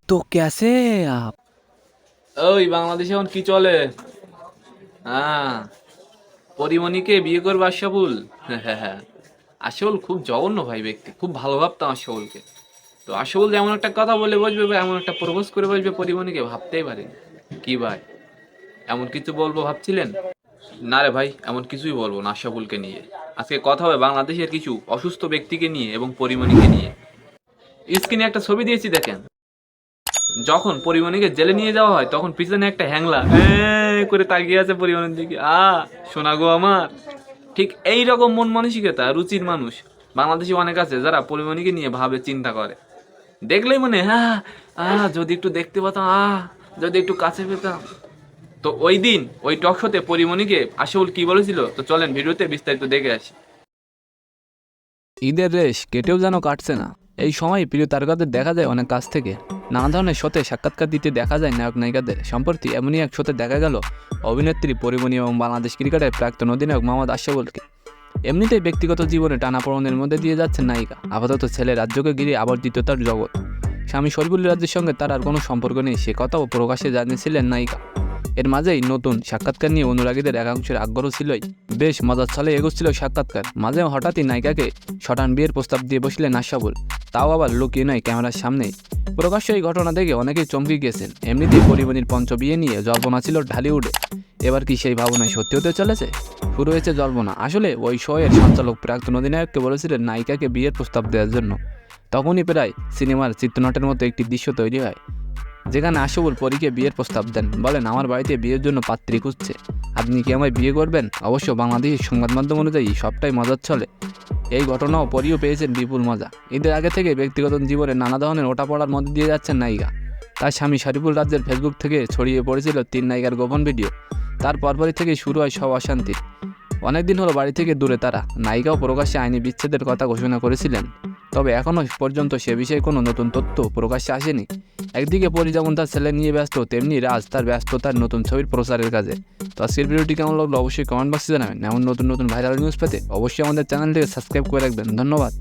तो कैसे हैं आप? ওই বাংলাদেশে এখন কি চলে? হ্যাঁ, পরিমণিকে বিয়ে করবে আশরাফুল। হ্যাঁ, আশরাফুল খুব জঘন্য ভাই ব্যক্তি, খুব ভালো ভাবতাম আশরাফুলকে। তো আশরাফুল যেমন একটা কথা বলে বসবে বা এমন একটা প্রপোজ করে বসবে পরিমণিকে, ভাবতেই পারিনি। কি ভাই, এমন কিছু বলবো ভাবছিলেন? না রে ভাই, এমন কিছুই বলবো না আশরাফুলকে নিয়ে। আজকে কথা হবে বাংলাদেশের কিছু অসুস্থ ব্যক্তিকে নিয়ে এবং পরিমণিকে নিয়ে। স্ক্রিনে একটা ছবি দিয়েছি দেখেন। যখন পরিমণিকে জেলে নিয়ে যাওয়া হয় তখন পিছনে একটা হ্যাংলা করে তাকিয়ে আছে পরিমণির দিকে। শোনা গো আমার। ঠিক এই রকম মন মানসিকতা রুচির মানুষ বাংলাদেশে অনেক আছে, যারা পরিমণিকে নিয়ে ভাবে, চিন্তা করে। দেখলেই মনে যদি একটু দেখতে পেতাম, যদি একটু কাছে পেতাম। তো ওই দিন ওই টক শোতে পরিমণিকে আশরাফুল কি বলেছিল, তো চলেন ভিডিওতে বিস্তারিত দেখে আসি। ঈদের রেশ কেটেও যেন কাটছে না। এই সময় প্রিয় তারকাদের দেখা যায় অনেক কাছ থেকে, নানা ধরনের শোতে সাক্ষাৎকার দিতে দেখা যায় নায়ক নায়িকাদের। সম্প্রতি এমনই এক শোতে দেখা গেল অভিনেত্রী পরিমণি এবং বাংলাদেশ ক্রিকেটের প্রাক্তন অধিনায়ক মোহাম্মদ আশরাফুলকে। এমনিতেই ব্যক্তিগত জীবনে টানাপোড়েনের মধ্যে দিয়ে যাচ্ছেন নায়িকা। আপাতত ছেলে রাজ্যকে ঘিরে আবার দ্বিতীয়তার জগৎ। স্বামী শরীফুল রাজ্যের সঙ্গে তার আর কোনো সম্পর্ক নেই, সে কথাও প্রকাশ্যে জানিয়েছিলেন নায়িকা। এর মাঝেই নতুন সাক্ষাৎকার নিয়ে অনুরাগীদের একাংশের আগ্রহ ছিলই। বেশ মজার ছলে এগোচ্ছিল সাক্ষাৎকার। মাঝে হঠাৎই নায়িকাকে শটান বিয়ের প্রস্তাব দিয়ে বসলেন আশরাফুল, তাও আবার লুকিয়ে নয়, ক্যামেরার সামনেই। প্রকাশ্যে এই ঘটনা দেখে অনেকেই চমকে গিয়েছেন। এমনিতেই পরিমণির পঞ্চ বিয়ে নিয়ে জল্পনা ছিল ঢালিউডে। এবার কি সেই ভাবনায় সত্যি হতে চলেছে? শুরু হয়েছে জল্পনা। আসলে ওই শো এর সঞ্চালক প্রাক্তন অধিনায়ককে বলেছিলেন নায়িকাকে বিয়ের প্রস্তাব দেওয়ার জন্য। তখনই প্রায় সিনেমার চিত্রনাট্যের মতো একটি দৃশ্য তৈরি হয়, যেখানে আশরাফুল পরীকে বিয়ের প্রস্তাব দেন। বলেন, আমার বাড়িতে বিয়ের জন্য পাত্রী খুঁজছে, আপনি কি আমায় বিয়ে করবেন? অবশ্য বাংলাদেশের সংবাদ মাধ্যম অনুযায়ী সবটাই মজার চলে। এই ঘটনাও পরীও পেয়েছেন বিপুল মজা। ঈদের আগে থেকে ব্যক্তিগত জীবনে নানা ধরনের ওঠাপড়ার মধ্যে দিয়ে যাচ্ছেন নায়িকা। তার স্বামী শরীফুল রাজ্যের ফেসবুক থেকে ছড়িয়ে পড়েছিল 3 নায়িকার গোপন ভিডিও। তার পরপরই থেকেই শুরু হয় সব অশান্তি। অনেকদিন হলো বাড়ি থেকে দূরে তারা। নায়িকাও প্রকাশ্যে আইনি বিচ্ছেদের কথা ঘোষণা করেছিলেন, তবে এখনও পর্যন্ত সে বিষয়ে কোনো নতুন তথ্য প্রকাশ্যে আসেনি। একদিকে পরি যেমন তার ছেলে নিয়ে ব্যস্ত, তেমনি রাজ তার ব্যস্ততার নতুন ছবির প্রচারের কাজে। তো আজকের ভিডিওটি কেমন লাগলো অবশ্যই কমেন্ট বক্সে জানাবেন। এমন নতুন নতুন ভাইরাল নিউজ পেতে অবশ্যই আমাদের চ্যানেলটিকে সাবস্ক্রাইব করে রাখবেন। ধন্যবাদ।